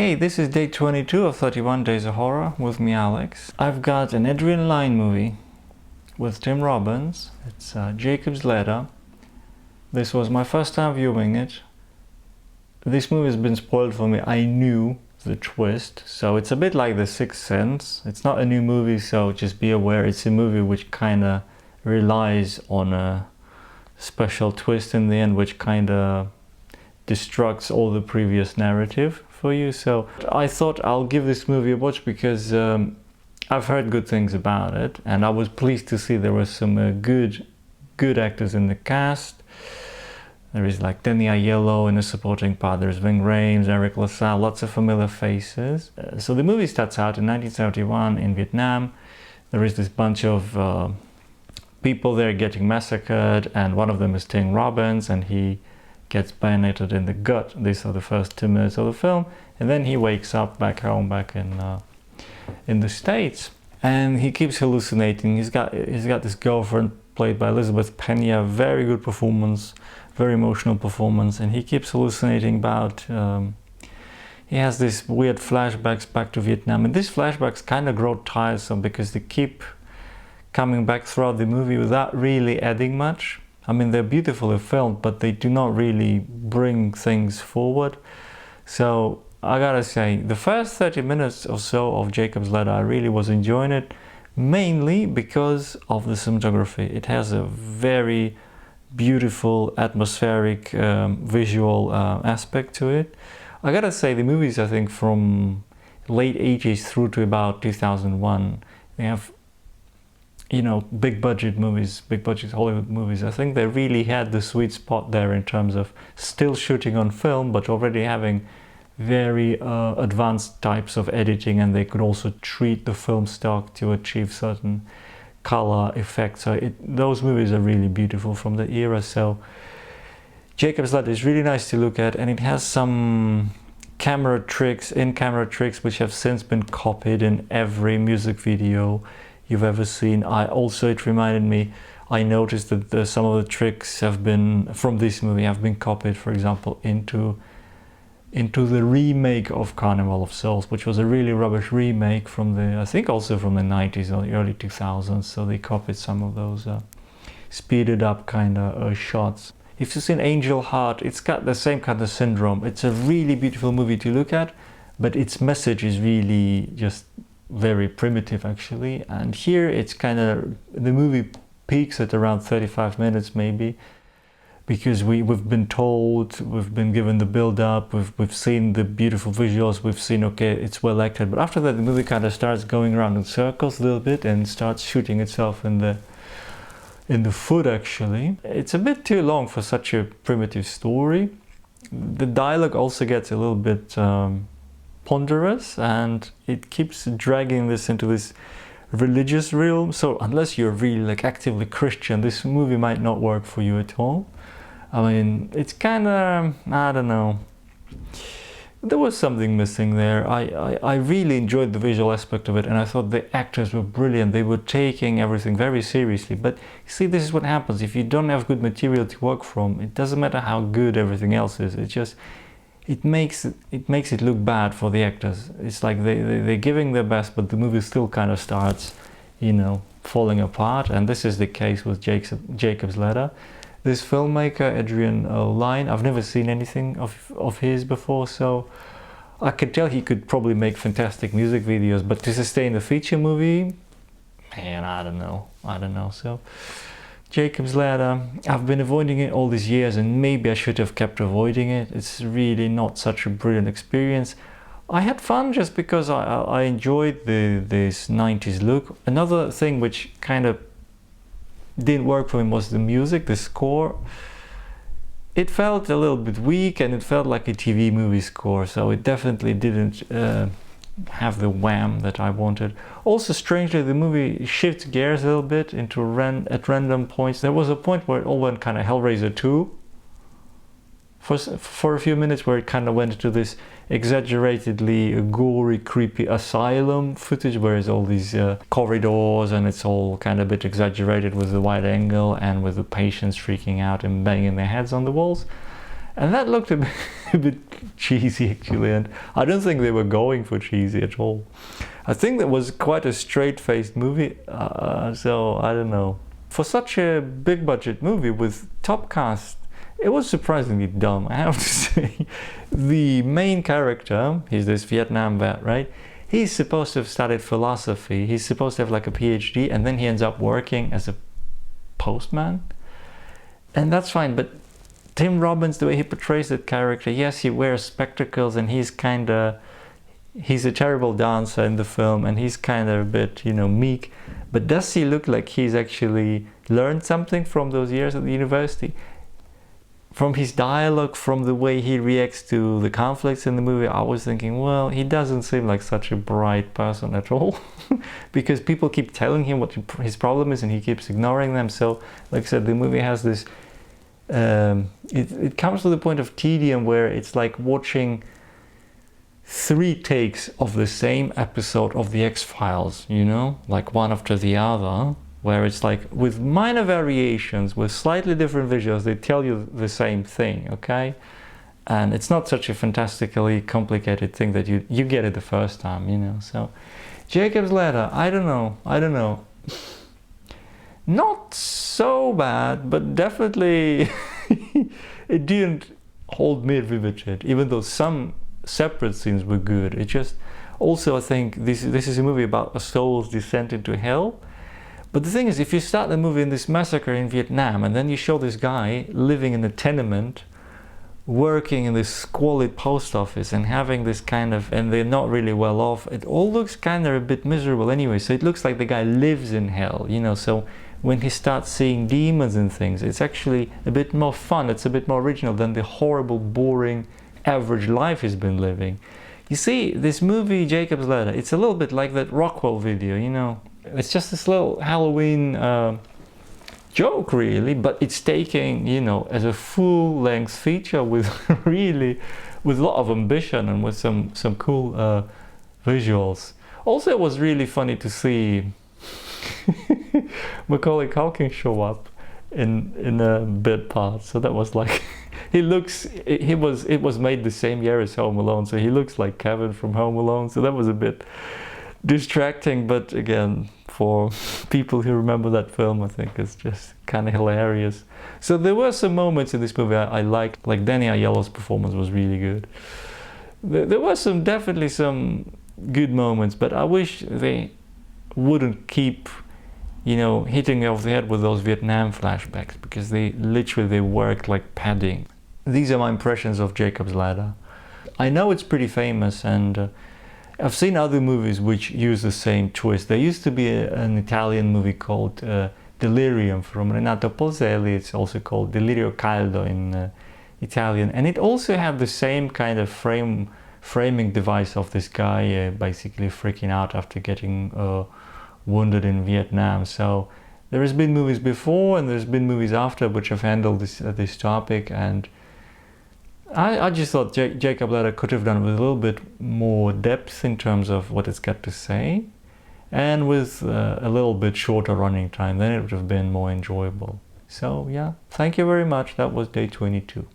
Hey, this is day 22 of 31 Days of Horror with me, Alex. I've got an Adrian Lyne movie with Tim Robbins. It's Jacob's Ladder. This was my first time viewing it. This movie has been spoiled for me. I knew the twist, so it's a bit like The Sixth Sense. It's not a new movie, so just be aware it's a movie which kind of relies on a special twist in the end, which kind of destructs all the previous narrative for you. So I thought I'll give this movie a watch because I've heard good things about it, and I was pleased to see there were some good actors in the cast. There is like Danny Aiello in the supporting part, there's Ving Rhames, Eric LaSalle, lots of familiar faces. So the movie starts out in 1971 in Vietnam. There is this bunch of people there getting massacred, and one of them is Tim Robbins, and he gets bayoneted in the gut. These are the first 2 minutes of the film, and then he wakes up back home, back in the States, and he keeps hallucinating. He's got this girlfriend played by Elizabeth Pena, very good performance, very emotional performance, and he keeps hallucinating about. He has these weird flashbacks back to Vietnam, and these flashbacks kind of grow tiresome because they keep coming back throughout the movie without really adding much. I mean, they're beautifully filmed, but they do not really bring things forward. So I gotta say, the first 30 minutes or so of Jacob's Ladder, I really was enjoying it, mainly because of the cinematography. It has a very beautiful, atmospheric, visual aspect to it. I gotta say, the movies, I think, from late 80s through to about 2001, they have, you know, big budget movies, big budget Hollywood movies. I think they really had the sweet spot there in terms of still shooting on film, but already having very advanced types of editing, and they could also treat the film stock to achieve certain color effects. So those movies are really beautiful from the era. So Jacob's Ladder is really nice to look at, and it has some in-camera tricks, which have since been copied in every music video you've ever seen. It reminded me, I noticed that some of the tricks have been from this movie have been copied, for example, into the remake of Carnival of Souls, which was a really rubbish remake from I think also from the 90s or the early 2000s. So they copied some of those speeded up kind of shots. If you've seen Angel Heart, it's got the same kind of syndrome. It's a really beautiful movie to look at, but its message is really just very primitive, actually. And here it's kind of, the movie peaks at around 35 minutes maybe, because we've been told, we've been given the build-up, we've seen the beautiful visuals, we've seen, okay, it's well acted, but after that the movie kind of starts going around in circles a little bit and starts shooting itself in the foot, actually. It's a bit too long for such a primitive story. The dialogue also gets a little bit ponderous, and it keeps dragging this into this religious realm. So unless you're really like actively Christian, this movie might not work for you at all. I mean, it's kind of, I don't know, there was something missing there. I really enjoyed the visual aspect of it, and I thought the actors were brilliant. They were taking everything very seriously. But you see, this is what happens if you don't have good material to work from. It doesn't matter how good everything else is. It makes it look bad for the actors. It's like they're giving their best, but the movie still kind of starts, you know, falling apart. And this is the case with Jacob's Ladder. This filmmaker, Adrian Lyne, I've never seen anything of his before, so I could tell he could probably make fantastic music videos, but to sustain a feature movie, man, I don't know. So Jacob's Ladder, I've been avoiding it all these years, and maybe I should have kept avoiding it. It's really not such a brilliant experience. I had fun just because I enjoyed this 90s look. Another thing which kind of didn't work for him was the music, the score. It felt a little bit weak, and it felt like a TV movie score, so it definitely didn't have the wham that I wanted. Also, strangely, the movie shifts gears a little bit at random points. There was a point where it all went kind of Hellraiser 2 for a few minutes, where it kind of went into this exaggeratedly gory, creepy asylum footage, where it's all these corridors, and it's all kind of a bit exaggerated with the wide angle and with the patients freaking out and banging their heads on the walls. And that looked a bit cheesy actually, and I don't think they were going for cheesy at all. I think that was quite a straight-faced movie, so I don't know. For such a big budget movie with top cast, it was surprisingly dumb, I have to say. The main character, he's this Vietnam vet, right? He's supposed to have studied philosophy, he's supposed to have like a PhD, and then he ends up working as a postman. And that's fine, but Tim Robbins, the way he portrays that character, yes, he wears spectacles and he's a terrible dancer in the film and he's kind of a bit, you know, meek. But does he look like he's actually learned something from those years at the university? From his dialogue, from the way he reacts to the conflicts in the movie, I was thinking, well, he doesn't seem like such a bright person at all. Because people keep telling him what his problem is and he keeps ignoring them. So, like I said, the movie has this... it comes to the point of tedium where it's like watching 3 takes of the same episode of the X-Files, you know, like one after the other, where it's like with minor variations, with slightly different visuals, they tell you the same thing, okay? And it's not such a fantastically complicated thing that you get it the first time, you know. So Jacob's Ladder, I don't know. Not so bad, but definitely it didn't hold me riveted, even though some separate scenes were good. It just also, I think this is a movie about a soul's descent into hell. But the thing is, if you start the movie in this massacre in Vietnam and then you show this guy living in a tenement, working in this squalid post office and having this kind of, and they're not really well off, it all looks kind of a bit miserable anyway. So it looks like the guy lives in hell, you know. So when he starts seeing demons and things, it's actually a bit more fun, it's a bit more original than the horrible, boring, average life he's been living. You see, this movie, Jacob's Ladder, it's a little bit like that Rockwell video, you know. It's just this little Halloween joke, really, but it's taking, you know, as a full-length feature with with a lot of ambition and with some cool visuals. Also, it was really funny to see Macaulay Culkin show up in a bit part. So that was like, it was made the same year as Home Alone, so he looks like Kevin from Home Alone. So that was a bit distracting, but again, for people who remember that film, I think it's just kind of hilarious. So there were some moments in this movie I liked, like Danny Aiello's performance was really good. There were definitely some good moments, but I wish they wouldn't keep, you know, hitting me over the head with those Vietnam flashbacks, because they work like padding. These are my impressions of Jacob's Ladder. I know it's pretty famous, and I've seen other movies which use the same twist. There used to be an Italian movie called Delirium from Renato Polzelli. It's also called Delirio Caldo in Italian, and it also had the same kind of framing device of this guy basically freaking out after getting wounded in Vietnam. So there has been movies before and there's been movies after which have handled this topic, and I just thought Jacob Ladder could have done it with a little bit more depth in terms of what it's got to say, and with a little bit shorter running time, then it would have been more enjoyable. So yeah, thank you very much. That was day 22.